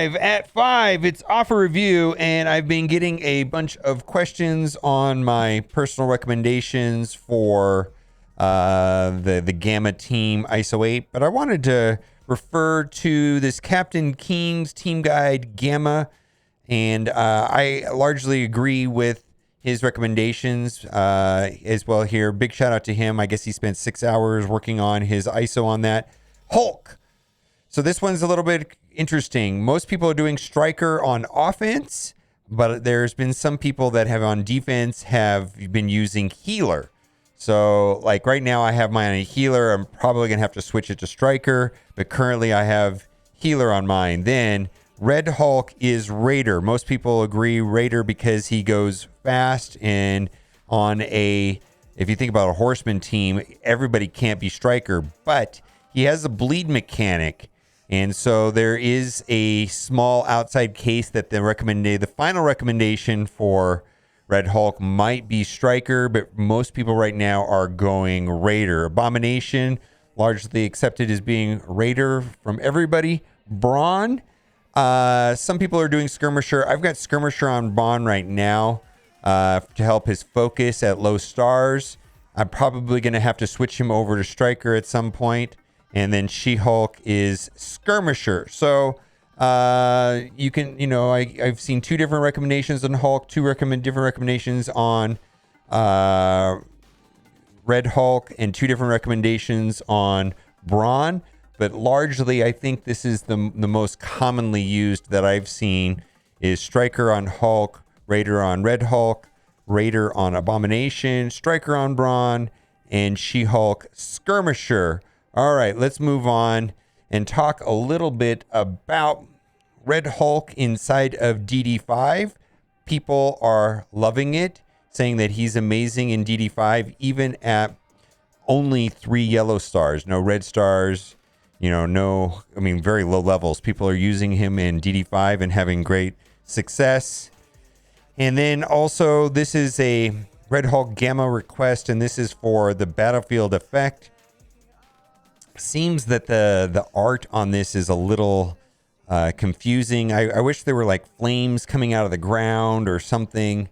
At 5, it's offer review, and I've been getting a bunch of questions on my personal recommendations for the Gamma Team ISO 8, but I wanted to refer to this Captain King's Team Guide Gamma, and I largely agree with his recommendations as well here. Big shout out to him. I guess he spent 6 hours working on his ISO on that. Hulk. So this one's a little bit interesting. Most people are doing striker on offense, but there's been some people that have on defense have been using healer. So like right now I have mine on a healer. I'm probably going to have to switch it to striker, but currently I have healer on mine. Then Red Hulk is Raider. Most people agree Raider because he goes fast, and on a, if you think about a horseman team, everybody can't be striker, but he has a bleed mechanic. And so there is a small outside case that the final recommendation for Red Hulk might be striker, but most people right now are going Raider. Abomination, largely accepted as being Raider from everybody. Brawn, some people are doing Skirmisher. I've got Skirmisher on Brawn right now to help his focus at low stars. I'm probably going to have to switch him over to striker at some point. And then She-Hulk is Skirmisher. So you can, I've seen 2 different recommendations on Hulk, 2 different recommendations on Red Hulk, and 2 different recommendations on Brawn. But largely, I think this is the most commonly used that I've seen is Striker on Hulk, Raider on Red Hulk, Raider on Abomination, Striker on Brawn, and She-Hulk Skirmisher. All right, let's move on and talk a little bit about Red Hulk inside of DD5. People are loving it, saying that he's amazing in DD5, even at only 3 yellow stars, no red stars, very low levels. People are using him in DD5 and having great success. And then also, this is a Red Hulk Gamma request, and this is for the battlefield effect. Seems that the art on this is a little confusing. I wish there were like flames coming out of the ground or something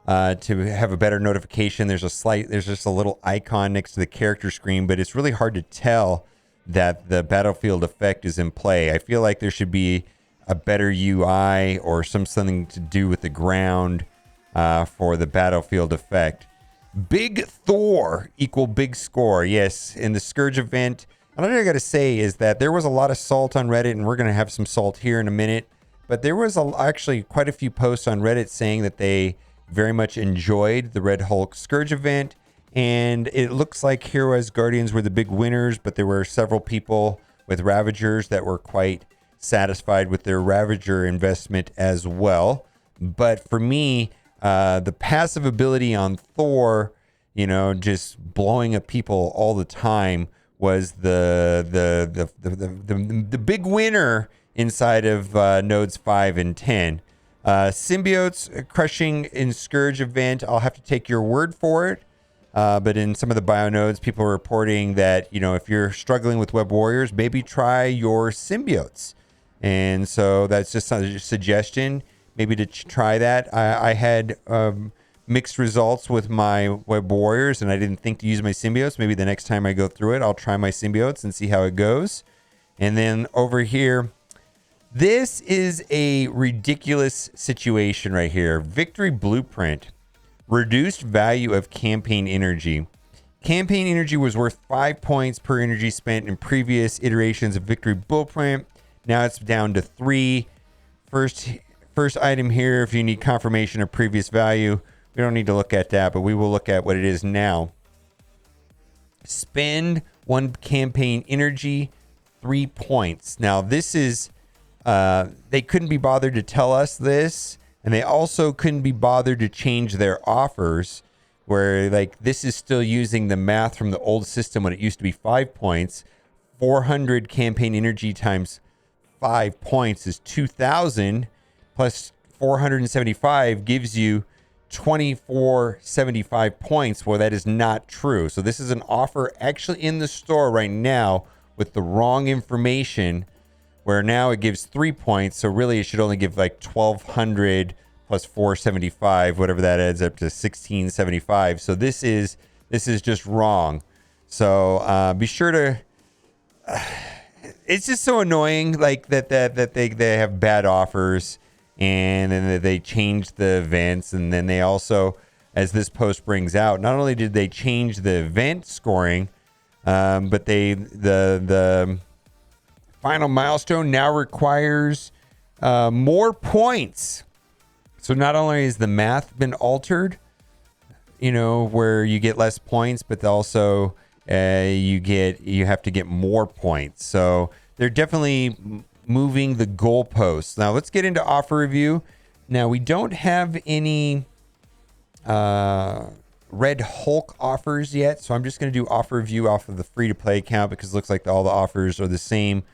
to have a better notification. There's just a little icon next to the character screen, but it's really hard to tell that the battlefield effect is in play. I feel like there should be a better UI or something to do with the ground for the battlefield effect. Big Thor equal big score. Yes, in the Scourge event. Another thing I got to say is that there was a lot of salt on Reddit, and we're going to have some salt here in a minute. But there was actually quite a few posts on Reddit saying that they very much enjoyed the Red Hulk Scourge event. And it looks like Hero as Guardians were the big winners, but there were several people with Ravagers that were quite satisfied with their Ravager investment as well. But for me, the passive ability on Thor, just blowing up people all the time, was the big winner inside of nodes 5 and 10. Symbiotes crushing in Scourge event, I'll have to take your word for it. But in some of the bio nodes, people are reporting that, if you're struggling with Web Warriors, maybe try your symbiotes. And so that's just a suggestion, maybe to try that. I had mixed results with my Web Warriors, and I didn't think to use my symbiotes. Maybe the next time I go through it, I'll try my symbiotes and see how it goes. And then over here, this is a ridiculous situation right here. Victory Blueprint. Reduced value of campaign energy. Campaign energy was worth 5 points per energy spent in previous iterations of Victory Blueprint. Now it's down to 3. First item here, if you need confirmation of previous value, we don't need to look at that, but we will look at what it is now. Spend 1 campaign energy, 3 points. Now this is, they couldn't be bothered to tell us this. And they also couldn't be bothered to change their offers, where this is still using the math from the old system when it used to be 5 points. 400 campaign energy times 5 points is 2,000 plus 475 gives you 2475 points. Well, that is not true. So this is an offer actually in the store right now with the wrong information, where now it gives 3 points. So really, it should only give like 1,200 plus 475, whatever that adds up to 1,675. So this is just wrong. So be sure to. It's just so annoying, like that they have bad offers, and then they change the events, and then they also, as this post brings out, not only did they change the event scoring, but the final milestone now requires more points. So not only has the math been altered, where you get less points, but also you have to get more points. So they're definitely moving the goalposts. Now let's get into offer review. Now we don't have any Red Hulk offers yet, so I'm just going to do offer review off of the free-to-play account because it looks like all the offers are the same.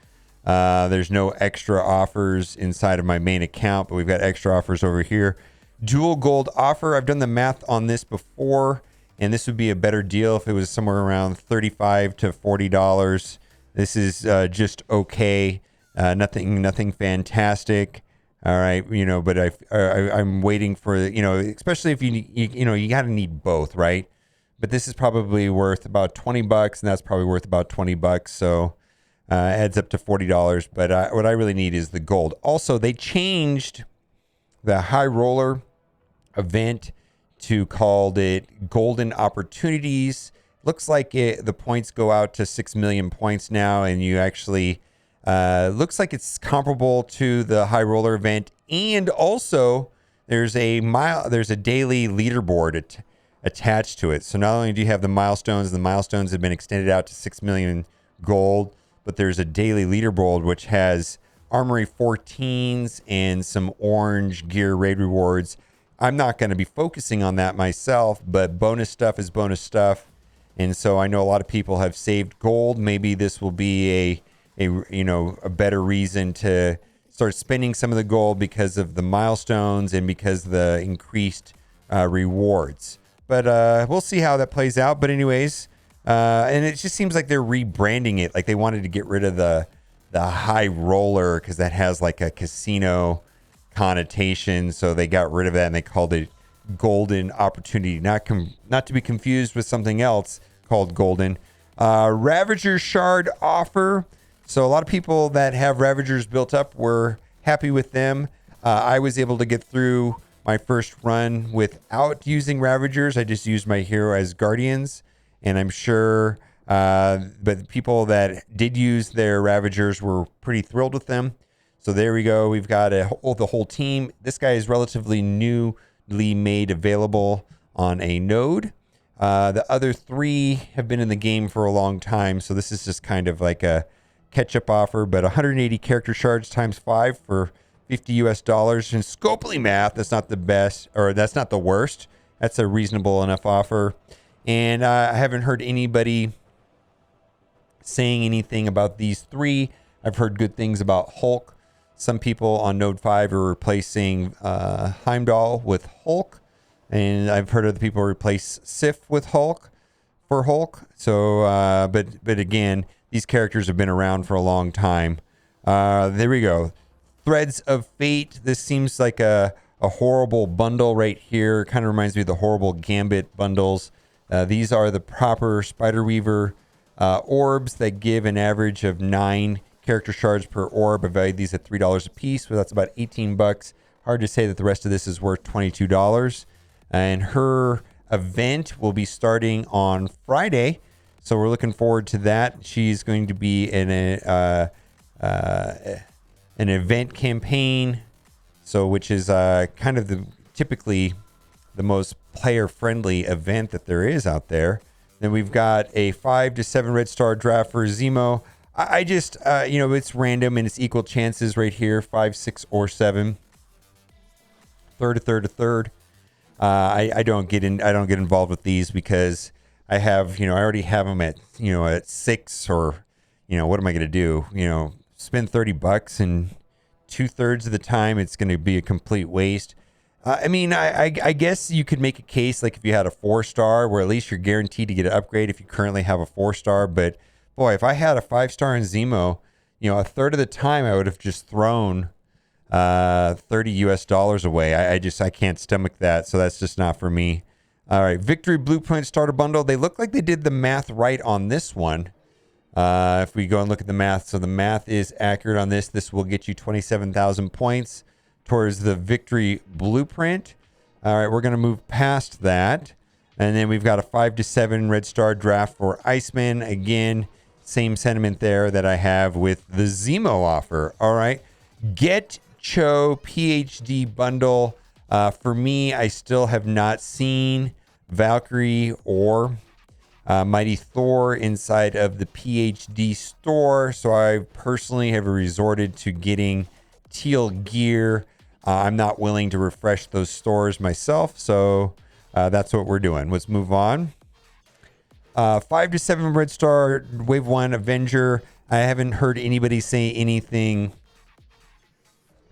There's no extra offers inside of my main account, but we've got extra offers over here. Dual gold offer. I've done the math on this before, and this would be a better deal if it was somewhere around $35 to $40. This is just okay. Nothing fantastic. All right, but I'm waiting for, especially if you got to need both, right? But this is probably worth about $20, and that's probably worth about $20. So adds up to $40. But what I really need is the gold. Also, they changed the high roller event to called it Golden Opportunities. Looks like the points go out to 6 million points now, and you actually looks like it's comparable to the high roller event. And also there's a daily leaderboard attached to it. So not only do you have the milestones have been extended out to 6 million gold, but there's a daily leaderboard which has Armory 14s and some orange gear raid rewards. I'm not going to be focusing on that myself, but bonus stuff is bonus stuff. And so I know a lot of people have saved gold. Maybe this will be a better reason to start spending some of the gold because of the milestones and because of the increased rewards. But we'll see how that plays out. But anyways, and it just seems like they're rebranding it. Like they wanted to get rid of the high roller because that has like a casino connotation. So they got rid of that and they called it Golden Opportunity. Not to be confused with something else called Golden. Ravager Shard offer. So a lot of people that have Ravagers built up were happy with them. I was able to get through my first run without using Ravagers. I just used my hero as Guardians, and I'm sure but people that did use their Ravagers were pretty thrilled with them. So there we go. We've got the whole team. This guy is relatively newly made available on a node. The other three have been in the game for a long time, so this is just kind of like a catch-up offer. But 180 character shards times 5 for $50 US. And Scopely math, that's not the best, or that's not the worst. That's a reasonable enough offer. And I haven't heard anybody saying anything about these three. I've heard good things about Hulk. Some people on Node 5 are replacing Heimdall with Hulk. And I've heard other people replace Sif with Hulk for Hulk. So, but again, these characters have been around for a long time. There we go. Threads of Fate. This seems like a horrible bundle right here. Kind of reminds me of the horrible Gambit bundles. These are the proper Spiderweaver orbs that give an average of 9 character shards per orb. I valued these at $3 a piece, so that's about $18. Hard to say that the rest of this is worth $22. And her event will be starting on Friday, so we're looking forward to that. She's going to be in an event campaign, so which is kind of typically the most player-friendly event that there is out there. Then we've got a 5 to 7 red star draft for Zemo. I just, it's random and it's equal chances right here, 5, 6, or 7. Third to third to third. I don't get involved with these because I have, I already have them at 6, or, what am I going to do? Spend $30 and 2/3 of the time it's going to be a complete waste. I guess you could make a case like if you had a 4-star where at least you're guaranteed to get an upgrade if you currently have a 4-star. But boy, if I had a 5-star in Zemo, a third of the time I would have just thrown $30 away. I can't stomach that. So that's just not for me. All right. Victory Blueprint Starter Bundle. They look like they did the math right on this one. If we go and look at the math. So the math is accurate on this. This will get you 27,000 points towards the Victory Blueprint. All right. We're going to move past that. And then we've got a 5 to 7 Red Star draft for Iceman. Again, same sentiment there that I have with the Zemo offer. All right. Get Cho PhD bundle. For me, I still have not seen Valkyrie or Mighty Thor inside of the PhD store. So I personally have resorted to getting teal gear. I'm not willing to refresh those stores myself. So that's what we're doing. Let's move on. 5 to 7 Red Star Wave 1 Avenger. I haven't heard anybody say anything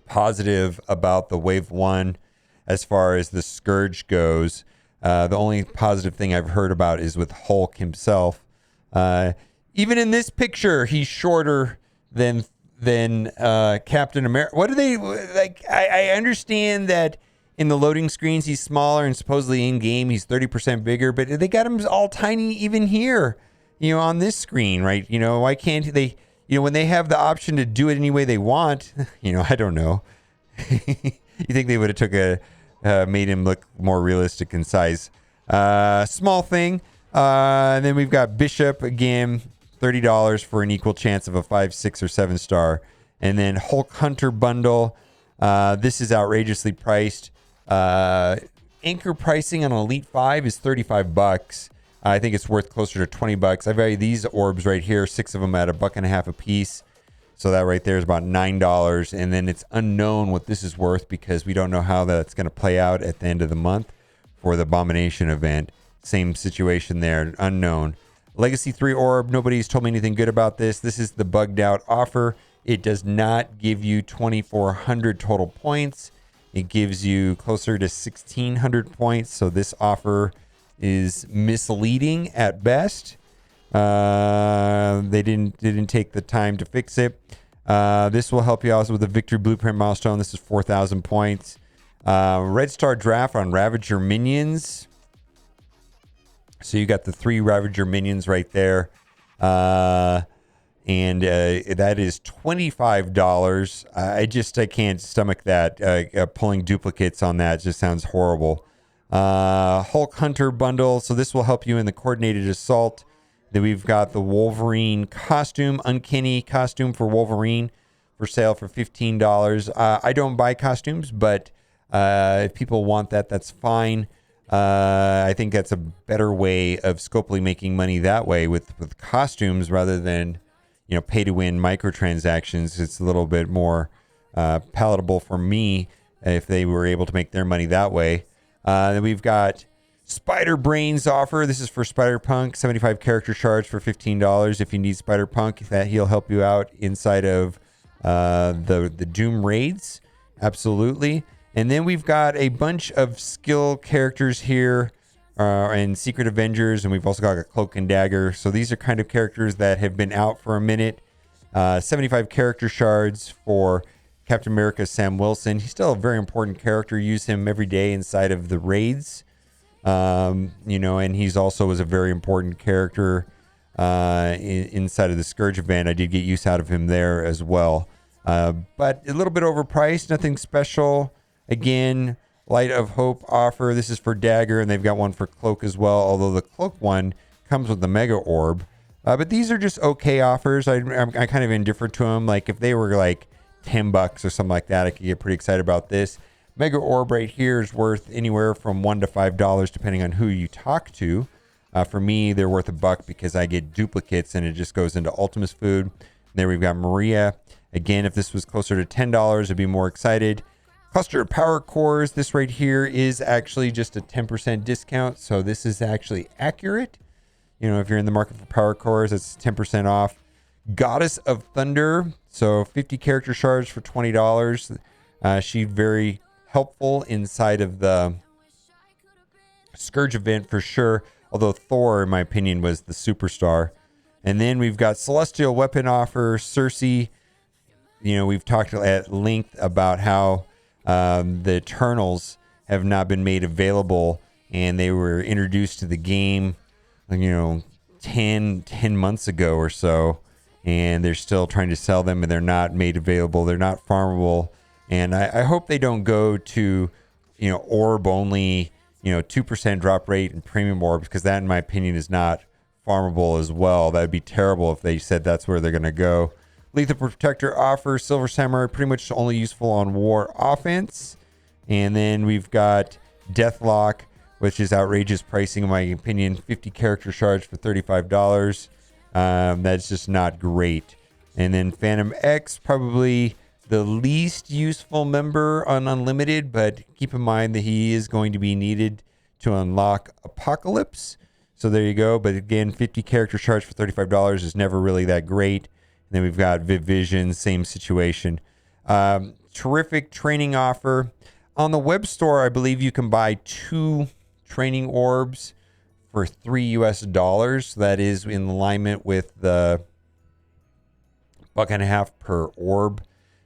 positive about the Wave 1 as far as the Scourge goes. The only positive thing I've heard about is with Hulk himself. Even in this picture, he's shorter than Captain America. What do they like? I understand that in the loading screens he's smaller, and supposedly in game he's 30% bigger, but they got him all tiny even here, on this screen, right? Why can't they? When they have the option to do it any way they want, I don't know. You think they would have took made him look more realistic in size. Small thing. And then we've got Bishop again, $30 for an equal chance of a 5, 6, or 7 star. And then Hulk Hunter bundle. This is outrageously priced. Anchor pricing on Elite 5 is $35. I think it's worth closer to $20. I value these orbs right here, 6 of them at $1.50 a piece. So that right there is about $9. And then it's unknown what this is worth because we don't know how that's going to play out at the end of the month for the Abomination event. Same situation there, unknown. Legacy 3 orb, nobody's told me anything good about this. This is the bugged out offer. It does not give you 2,400 total points. It gives you closer to 1,600 points. So this offer is misleading at best. They didn't take the time to fix it. This will help you also with the Victory Blueprint milestone. This is 4,000 points. Red Star draft on Ravager minions. So you got the 3 Ravager minions right there. And that is $25. I can't stomach that. Pulling duplicates on that just sounds horrible. Hulk Hunter bundle. So this will help you in the coordinated assault. Then we've got the Wolverine costume, Uncanny costume for Wolverine for sale for $15. I don't buy costumes, but if people want that, that's fine. I think that's a better way of Scopely making money that way with costumes rather than pay to win microtransactions. It's a little bit more palatable for me if they were able to make their money that way. Then we've got Spider Brains offer. This is for Spider-Punk, 75 character shards for $15. If you need Spider-Punk, that he'll help you out inside of the Doom raids. Absolutely. And then we've got a bunch of skill characters here and Secret Avengers, and we've also got a Cloak and Dagger. So these are kind of characters that have been out for a minute. 75 character shards for Captain America Sam Wilson. He's still a very important character. Use him every day inside of the raids. And he's also was a very important character inside of the Scourge event. I did get use out of him there as well. But a little bit overpriced, nothing special. Again, Light of Hope offer. This is for Dagger, and they've got one for Cloak as well, although the Cloak one comes with the Mega Orb. But these are just okay offers. I'm kind of indifferent to them. Like if they were like $10 or something like that, I could get pretty excited about this. Mega Orb right here is worth anywhere from $1 to $5 depending on who you talk to. For me, they're worth $1 because I get duplicates and it just goes into Ultimus food. There we've got Maria. Again, if this was closer to $10, I'd be more excited. Cluster of Power Cores. This right here is actually just a 10% discount. So this is actually accurate. If you're in the market for Power Cores, it's 10% off. Goddess of Thunder. So 50 character shards for $20. She's very helpful inside of the Scourge event for sure. Although Thor, in my opinion, was the superstar. And then we've got Celestial Weapon offer, Cersei. we've talked at length about how the Eternals have not been made available, and they were introduced to the game, 10 months ago or so, and they're still trying to sell them, and they're not made available. They're not farmable, and I hope they don't go to, orb only, 2% drop rate and premium orbs, because that, in my opinion, is not farmable as well. That'd be terrible if they said that's where they're going to go. Lethal Protector offer, Silver Samurai, pretty much only useful on war offense. And then we've got Deathlock, which is outrageous pricing, in my opinion. 50 character shards for $35. That's just not great. And then Phantom X, probably the least useful member on Unlimited, but keep in mind that he is going to be needed to unlock Apocalypse. So there you go. But again, 50 character shards for $35 is never really that great. And then we've got Vivision, same situation. Terrific training offer. On the web store, I believe you can buy 2 training orbs for $3 US. That is in alignment with the $1.50 per orb.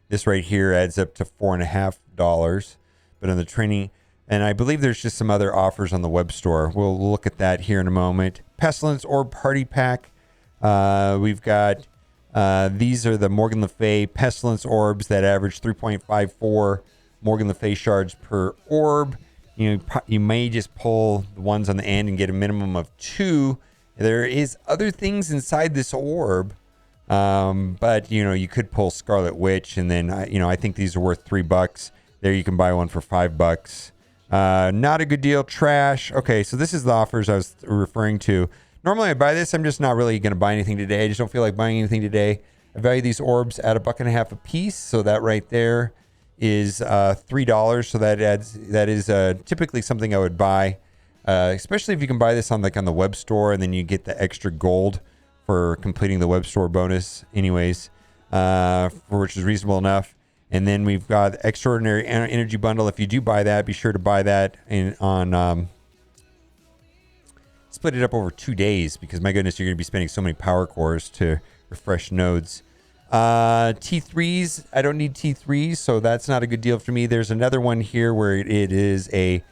This right here adds up to $4.50. But on the training, and I believe there's just some other offers on the web store. We'll look at that here in a moment. Pestilence Orb Party Pack. We've got, these are the Morgan Le Fay Pestilence Orbs that average 3.54 Morgan Le Fay shards per orb. You may just pull the ones on the end and get a minimum of 2. There is other things inside this orb, but you could pull Scarlet Witch, and then I think these are worth $3. There you can buy one for $5. Not a good deal. Trash. Okay, so this is the offers I was referring to. Normally I buy this. I'm just not really going to buy anything today. I just don't feel like buying anything today. I value these orbs at $1.50 a piece, so that right there is $3. So that is typically something I would buy, especially if you can buy this on the web store, and then you get the extra gold for completing the web store bonus anyways, which is reasonable enough. And then we've got Extraordinary Energy Bundle. If you do buy that, be sure to buy that split it up over 2 days, because my goodness, you're going to be spending so many power cores to refresh nodes. T3s, I don't need T3s, so that's not a good deal for me. There's another one here where it is a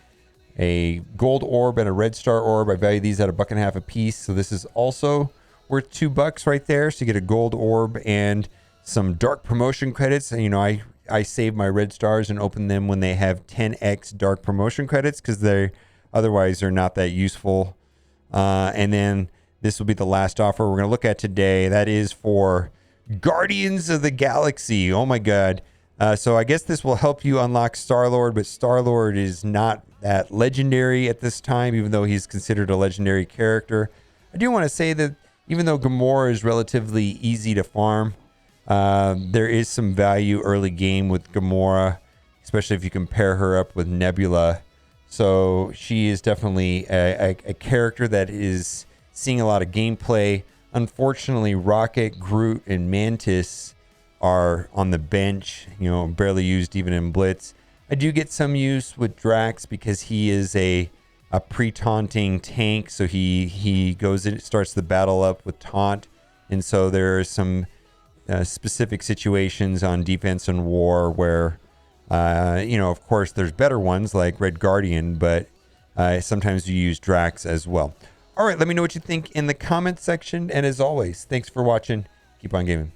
gold orb and a red star orb. I value these at $1.50 a piece, so this is also worth $2 right there. So you get a gold orb and some dark promotion credits. I save my red stars and open them when they have 10x dark promotion credits, because they're not that useful. And then this will be the last offer we're going to look at today. That is for Guardians of the Galaxy. Oh my god. So I guess this will help you unlock Star-Lord, but Star-Lord is not that legendary at this time, even though he's considered a legendary character. I do want to say that even though Gamora is relatively easy to farm, there is some value early game with Gamora, especially if you compare her up with Nebula. So she is definitely a character that is seeing a lot of gameplay. Unfortunately, Rocket, Groot, and Mantis are on the bench, barely used even in Blitz. I do get some use with Drax because he is a pre-taunting tank, so he goes in, starts the battle up with taunt, and so there are some specific situations on defense and war where of course there's better ones like Red Guardian, but sometimes you use Drax as well. All right, let me know what you think in the comments section, and as always, thanks for watching. Keep on gaming.